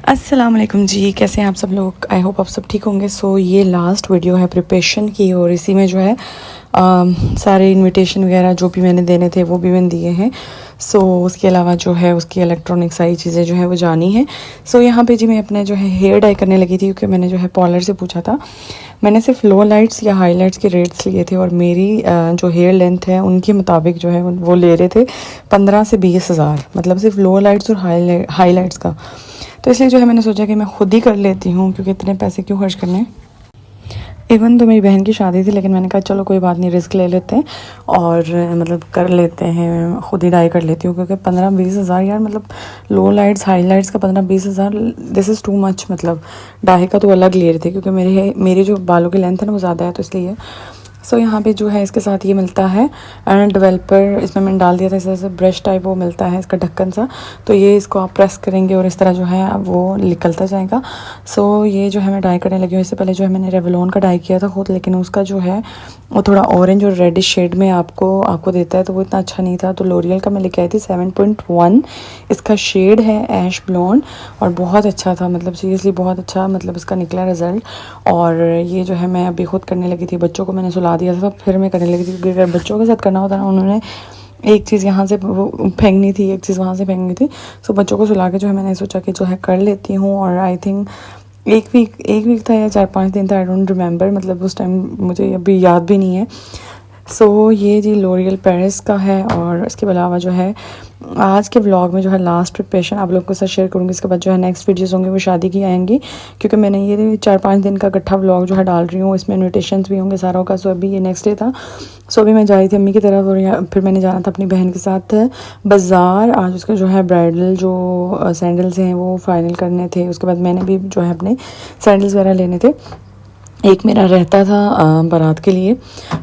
अस्सलाम वालेकुम जी, कैसे हैं आप सब लोग। आई होप आप सब ठीक होंगे। सो ये लास्ट वीडियो है प्रिपरेशन की और इसी में जो है सारे इनविटेशन वगैरह जो भी मैंने देने थे वो भी मैंने दिए हैं। सो उसके अलावा जो है उसकी इलेक्ट्रॉनिक सारी चीज़ें जो है वो जानी है। सो यहाँ पे जी मैं अपने जो है हेयर डाई करने लगी थी क्योंकि मैंने जो है पार्लर से पूछा था। मैंने सिर्फ लो लाइट्स या हाईलाइट्स के रेट्स लिए थे और मेरी जो हेयर लेंथ है उनके मुताबिक जो है वो ले रहे थे 15 से 20 हज़ार, मतलब सिर्फ लो लाइट्स और हाईलाइट्स का। तो इसलिए जो है मैंने सोचा कि मैं खुद ही कर लेती हूँ क्योंकि इतने पैसे क्यों खर्च करने। इवन तो मेरी बहन की शादी थी लेकिन मैंने कहा चलो कोई बात नहीं, रिस्क ले लेते हैं और मतलब कर लेते हैं, खुद ही डाई कर लेती हूँ क्योंकि 15-20 हज़ार यार, मतलब लो लाइट्स हाई लाइट्स का 15-20 हज़ार, दिस इज़ टू मच। मतलब डाई का तो अलग ले रहे थे क्योंकि मेरी जो बालों की लेंथ है ना वो ज़्यादा है तो इसलिए। सो यहाँ पे जो है इसके साथ ये मिलता है एंड डेवलपर, इसमें मैंने डाल दिया था, इस तरह से ब्रश टाइप वो मिलता है इसका ढक्कन सा। तो ये इसको आप प्रेस करेंगे और इस तरह जो है वो निकलता जाएगा। सो ये जो है मैं डाई करने लगी हूँ। इससे पहले जो है मैंने रेवलॉन का डाई किया था खुद, लेकिन उसका जो है वो थोड़ा ऑरेंज और रेडिश शेड में आपको देता है तो वो इतना अच्छा नहीं था। तो लोरियल का मैं लेके आई थी 7.1, इसका शेड है ऐश ब्लॉन्ड और बहुत अच्छा था, मतलब सीरियसली बहुत अच्छा, मतलब इसका निकला रिजल्ट। और ये जो है मैं अभी खुद करने लगी थी, बच्चों को मैंने सुला दिया था फिर मैं करने लगी थी क्योंकि अगर बच्चों के साथ करना होता ना, उन्होंने एक चीज़ यहाँ से फेंकनी थी, एक चीज़ वहाँ से फेंकनी थी। सो बच्चों को सुला के जो है मैंने सोचा कि जो है कर लेती हूँ। और आई थिंक एक वीक था या 4-5 दिन था, आई डोंट रिमेंबर, मतलब उस टाइम मुझे अभी याद भी नहीं है। सो ये जी लोरियल पेरिस का है। और इसके अलावा जो है आज के व्लॉग में जो है लास्ट प्रिपरेशन आप लोगों के साथ शेयर करूँगी। इसके बाद जो है नेक्स्ट वीडियोस होंगे वो शादी की आएंगी क्योंकि मैंने ये 4-5 दिन का इकट्ठा व्लॉग जो है डाल रही हूँ, इसमें इन्विटेशंस भी होंगे सारों का। सो अभी ये नेक्स्ट डे था। सो अभी मैं जा रही थी अम्मी की तरफ और फिर मैंने जाना था अपनी बहन के साथ बाज़ार। आज उसका जो है ब्राइडल जो सैंडल्स हैं वो फाइनल करने थे। उसके बाद मैंने भी जो है अपने सैंडल्स वगैरह लेने थे। एक मेरा रहता था बारात के लिए,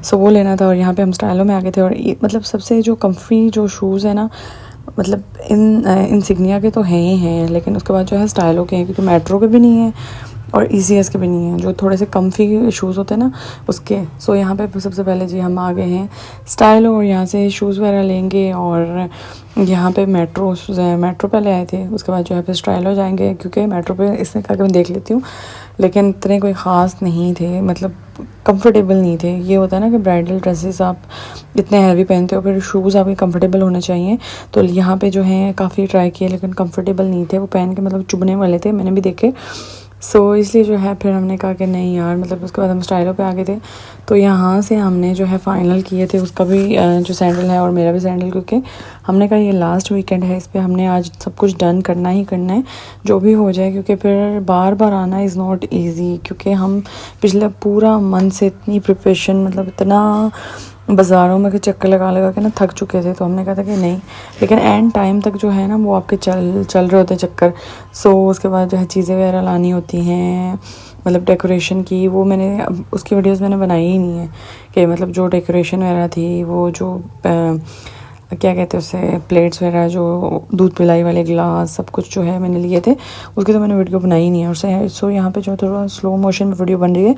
सो वो लेना था। और यहाँ पे हम स्टाइलों में आ गए थे और मतलब सबसे जो कम्फी जो शूज़ है ना, मतलब इंसिग्निया के तो हैं ही हैं, लेकिन उसके बाद जो है स्टाइलों के हैं क्योंकि मेट्रो के भी नहीं है और ECS के भी नहीं है, जो थोड़े से कम्फी शूज़ होते हैं ना उसके। सो यहाँ पे सबसे पहले जी हम आ गए हैं स्टाइलो और यहाँ से शूज़ वगैरह लेंगे। और यहाँ पे मेट्रो पहले आए थे, उसके बाद जो है फिर स्टाइलो जाएंगे क्योंकि मेट्रो पे इसने कहा कि मैं देख लेती हूँ, लेकिन इतने कोई ख़ास नहीं थे, मतलब कंफर्टेबल नहीं थे। ये होता है ना कि ब्राइडल ड्रेसेस आप इतने हैवी पहनते हो, फिर शूज़ आपके कंफर्टेबल होने चाहिए। तो यहाँ पे जो है काफ़ी ट्राई किए लेकिन कंफर्टेबल नहीं थे, वो पहन के मतलब चुभने वाले थे, मैंने भी देखे। सो इसलिए जो है फिर हमने कहा कि नहीं यार, मतलब उसके बाद हम स्टाइलों पे आ गए थे। तो यहाँ से हमने जो है फ़ाइनल किए थे उसका भी जो सैंडल है और मेरा भी सैंडल, क्योंकि हमने कहा ये लास्ट वीकेंड है, इस पर हमने आज सब कुछ डन करना ही करना है जो भी हो जाए, क्योंकि फिर बार बार आना इज़ नॉट ईजी। क्योंकि हम पिछले पूरा मंथ से इतनी प्रिपरेशन, मतलब इतना बाज़ारों में के चक्कर लगा के ना थक चुके थे। तो हमने कहा था कि नहीं, लेकिन एंड टाइम तक जो है ना वो आपके चल रहे होते हैं चक्कर। सो उसके बाद जो है चीज़ें वगैरह लानी होती हैं, मतलब डेकोरेशन की, वो मैंने अब उसकी वीडियोस मैंने बनाई ही नहीं है कि मतलब जो डेकोरेशन वगैरह थी, वो जो क्या कहते हैं उसे, प्लेट्स वगैरह, जो दूध पिलाई वाले गिलास, सब कुछ जो है मैंने लिए थे, उसकी तो मैंने वीडियो बनाई ही नहीं है। और सो यहाँ पे जो थोड़ा स्लो मोशन में वीडियो बन रही है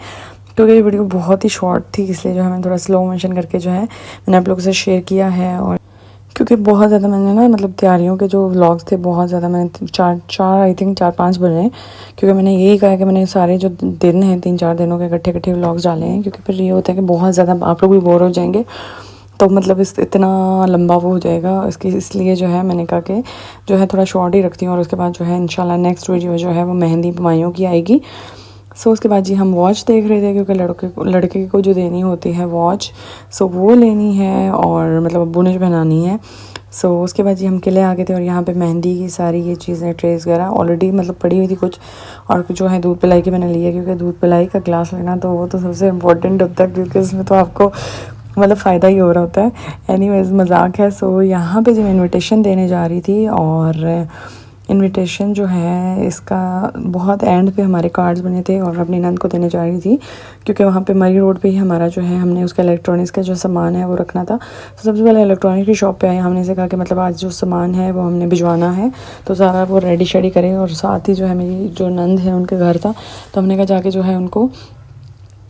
क्योंकि ये वीडियो बहुत ही शॉर्ट थी, इसलिए जो है मैंने थोड़ा स्लो मोशन करके जो है मैंने आप लोगों से शेयर किया है। और क्योंकि बहुत ज़्यादा मैंने ना, मतलब तैयारियों के जो व्लॉग्स थे बहुत ज़्यादा मैंने आई थिंक 4-5 बने, क्योंकि मैंने यही कहा कि मैंने सारे जो दिन हैं 3-4 दिनों के इकट्ठे व्लॉग्स डाले हैं, क्योंकि फिर ये होता है कि बहुत ज़्यादा आप लोग भी बोर हो जाएंगे, तो मतलब इतना लंबा वो हो जाएगा इसलिए जो है मैंने कहा कि जो है थोड़ा शॉर्ट ही रखती हूँ। और उसके बाद जो है इंशाल्लाह नेक्स्ट वीडियो जो है वो मेहंदी माइयों की आएगी। सो उसके बाद जी हम वॉच देख रहे थे क्योंकि लड़के को जो देनी होती है वॉच, सो वो लेनी है और मतलब अब्बू ने जो पहनानी है। सो उसके बाद जी हम किले आ गए थे और यहाँ पे मेहंदी की सारी ये चीज़ें, ट्रेस वगैरह ऑलरेडी मतलब पड़ी हुई थी कुछ। और जो है दूध पिलाई की मैंने लिया क्योंकि दूध पिलाई का ग्लास लेना तो वो तो सबसे इम्पोर्टेंट होता है, क्योंकि उसमें तो आपको मतलब फ़ायदा ही हो रहा होता है। एनीवेज मजाक है। सो यहाँ पे जो मैं इनविटेशन देने जा रही थी, और इनविटेशन जो है इसका बहुत एंड पे हमारे कार्ड्स बने थे और अपनी नंद को देने जा रही थी क्योंकि वहाँ पे मरी रोड पे ही हमारा जो है, हमने उसका इलेक्ट्रॉनिक्स का जो सामान है वो रखना था। तो सबसे पहले इलेक्ट्रॉनिक की शॉप पे आए, हमने से कहा कि मतलब आज जो सामान है वो हमने भिजवाना है, तो सारा वो रेडी शेडी करें। और साथ ही जो है मेरी जो नंद है उनके घर था, तो हमने कहा जाके जो है उनको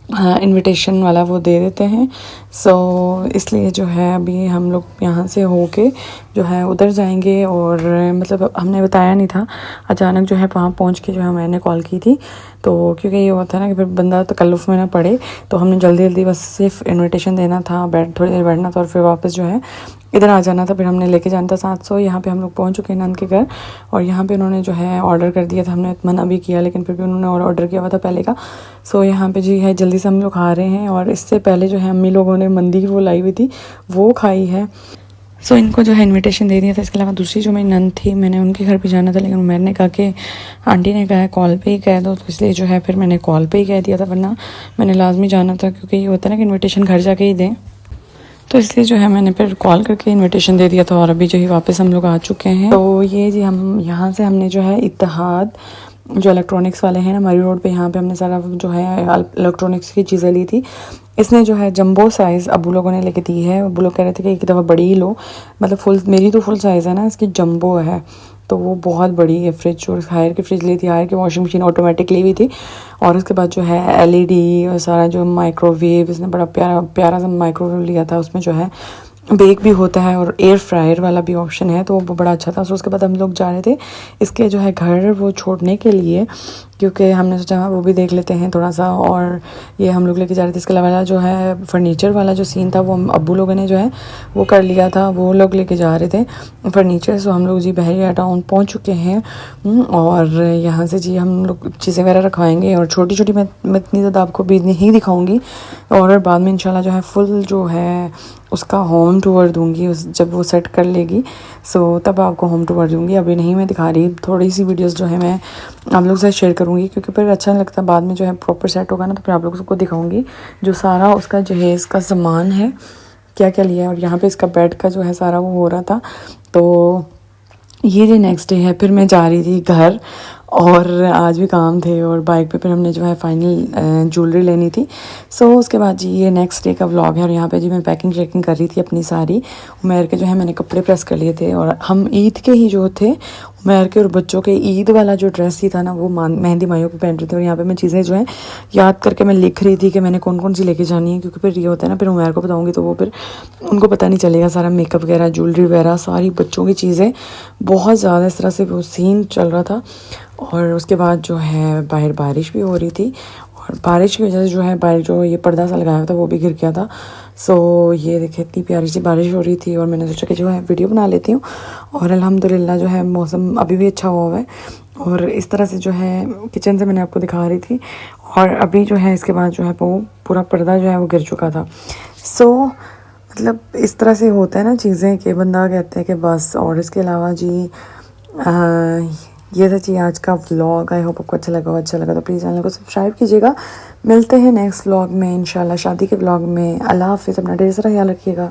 हाँ इनविटेशन वाला वो दे देते हैं। सो इसलिए जो है अभी हम लोग यहाँ से होके जो है उधर जाएंगे। और मतलब हमने बताया नहीं था, अचानक जो है वहाँ पहुँच के जो है मैंने कॉल की थी। तो क्योंकि ये होता है ना कि फिर बंदा तकल्लुफ़ में ना पड़े, तो हमने जल्दी जल्दी बस सिर्फ इनविटेशन देना था, थोड़ी देर बैठना था और फिर वापस जो है इधर आ जाना था। फिर हमने लेके जाना था 700। यहाँ पे हम लोग पहुँच चुके हैं नंद के घर, और यहाँ पे उन्होंने जो है ऑर्डर कर दिया था। हमने मना भी किया लेकिन फिर भी उन्होंने ऑर्डर किया हुआ था पहले का। सो यहाँ पे जी है जल्दी से हम लोग खा रहे हैं। और इससे पहले जो है अम्मी लोगों ने मंदी वो लाई हुई थी वो खाई है। सो इनको जो है इनविटेशन दे दिया था। इसके अलावा दूसरी जो मेरी नंद थी, मैंने उनके घर भी जाना था, लेकिन मैंने कहा कि आंटी ने कहा है कॉल पे ही कह दो, तो इसलिए जो है फिर मैंने कॉल पे ही कह दिया था, वरना मैंने लाजमी जाना था, क्योंकि ये होता है ना कि इनविटेशन घर जाके ही दें। तो इसलिए जो है मैंने फिर कॉल करके इनविटेशन दे दिया था। और अभी जो है वापस हम लोग आ चुके हैं। तो ये जी हम यहाँ से हमने जो है इत्तेहाद जो इलेक्ट्रॉनिक्स वाले हैं ना हमारी रोड पे, यहाँ पे हमने सारा जो है इलेक्ट्रॉनिक्स की चीज़ें ली थी। इसने जो है जंबो साइज़ अबू लोगों ने लेके दी है। अबू लोग कह रहे थे कि एक दफ़ा बड़ी ही लो, मतलब फुल, मेरी तो फुल साइज़ है ना, इसकी जंबो है तो वो बहुत बड़ी है फ्रिज। और हायर की फ्रिज ली थी, हायर की वॉशिंग मशीन ऑटोमेटिक ली हुई थी। और उसके बाद जो है एलईडी और सारा जो माइक्रोवेव, इसने बड़ा प्यारा प्यारा सा माइक्रोवेव लिया था, उसमें जो है बेक भी होता है और एयर फ्रायर वाला भी ऑप्शन है, तो वो बड़ा अच्छा था। सो उसके बाद हम लोग जा रहे थे इसके जो है घर वो छोड़ने के लिए, क्योंकि हमने सोचा वो भी देख लेते हैं थोड़ा सा। और ये हम लोग लेके जा रहे थे। इसके अलावा जो है फर्नीचर वाला जो सीन था वो अब्बू लोगों ने जो है वो कर लिया था, वो लोग लेके जा रहे थे फर्नीचर। सो हम लोग जी बहरिया टाउन पहुंच चुके हैं। और यहाँ से जी हम लोग चीज़ें वगैरह रखवाएंगे। और छोटी छोटी मैं इतनी ज़्यादा आपको भी नहीं दिखाऊंगी, और बाद में इंशाल्लाह जो है फुल जो है उसका होम टूर दूंगी जब वो सेट कर लेगी। सो तब आपको होम टूर दूंगी, अभी नहीं मैं दिखा रही। थोड़ी सी वीडियोस जो है मैं आप लोगों से शेयर करूंगी, क्योंकि फिर अच्छा नहीं लगता। बाद में जो है प्रॉपर सेट होगा ना, तो फिर आप लोगों को दिखाऊंगी जो सारा उसका जहेज़ का सामान है, क्या क्या लिया है। और यहाँ पे इसका बेड का जो है सारा वो हो रहा था। तो ये जो नेक्स्ट डे है, फिर मैं जा रही थी घर, और आज भी काम थे, और बाइक पे फिर हमने जो है फाइनल ज्वेलरी लेनी थी। सो उसके बाद जी ये नेक्स्ट डे का व्लॉग है। और यहाँ पे जी मैं पैकिंग शेकिंग कर रही थी अपनी सारी। उमैर के जो है मैंने कपड़े प्रेस कर लिए थे, और हम ईद के ही जो थे उमैर के और बच्चों के ईद वाला जो ड्रेस ही था ना, वो मेहंदी माइयों पे पहन रहे थे। और यहाँ पे मैं चीज़ें जो है याद करके मैं लिख रही थी कि मैंने कौन कौन सी लेके जानी है, क्योंकि फिर ये होता है ना, फिर उमैर को बताऊँगी तो वो फिर उनको पता नहीं चलेगा। सारा मेकअप वगैरह, ज्वेलरी वगैरह, सारी बच्चों की चीज़ें, बहुत ज़्यादा इस तरह से वो सीन चल रहा था। और उसके बाद जो है बाहर बारिश भी हो रही थी, और बारिश की वजह से जो है बाहर जो ये पर्दा सा लगाया था वो भी गिर गया था। सो ये देखिए इतनी प्यारी सी बारिश हो रही थी, और मैंने सोचा कि जो है वीडियो बना लेती हूँ। और अल्हम्दुलिल्लाह जो है मौसम अभी भी अच्छा हुआ है। और इस तरह से जो है किचन से मैंने आपको दिखा रही थी। और अभी जो है इसके बाद जो है वो पूरा पर्दा जो है वो गिर चुका था। सो मतलब इस तरह से होता है ना चीज़ें, कि बंदा कहते हैं कि बस। और इसके अलावा जी ये था जी आज का व्लॉग। आई होप आपको अच्छा लगा हो। अच्छा लगा तो प्लीज़ चैनल को सब्सक्राइब कीजिएगा। मिलते हैं नेक्स्ट व्लॉग में इंशाल्लाह, शादी के व्लॉग में। अल्लाह हाफ़िज़, अपना ढेर सारा ख्याल रखिएगा।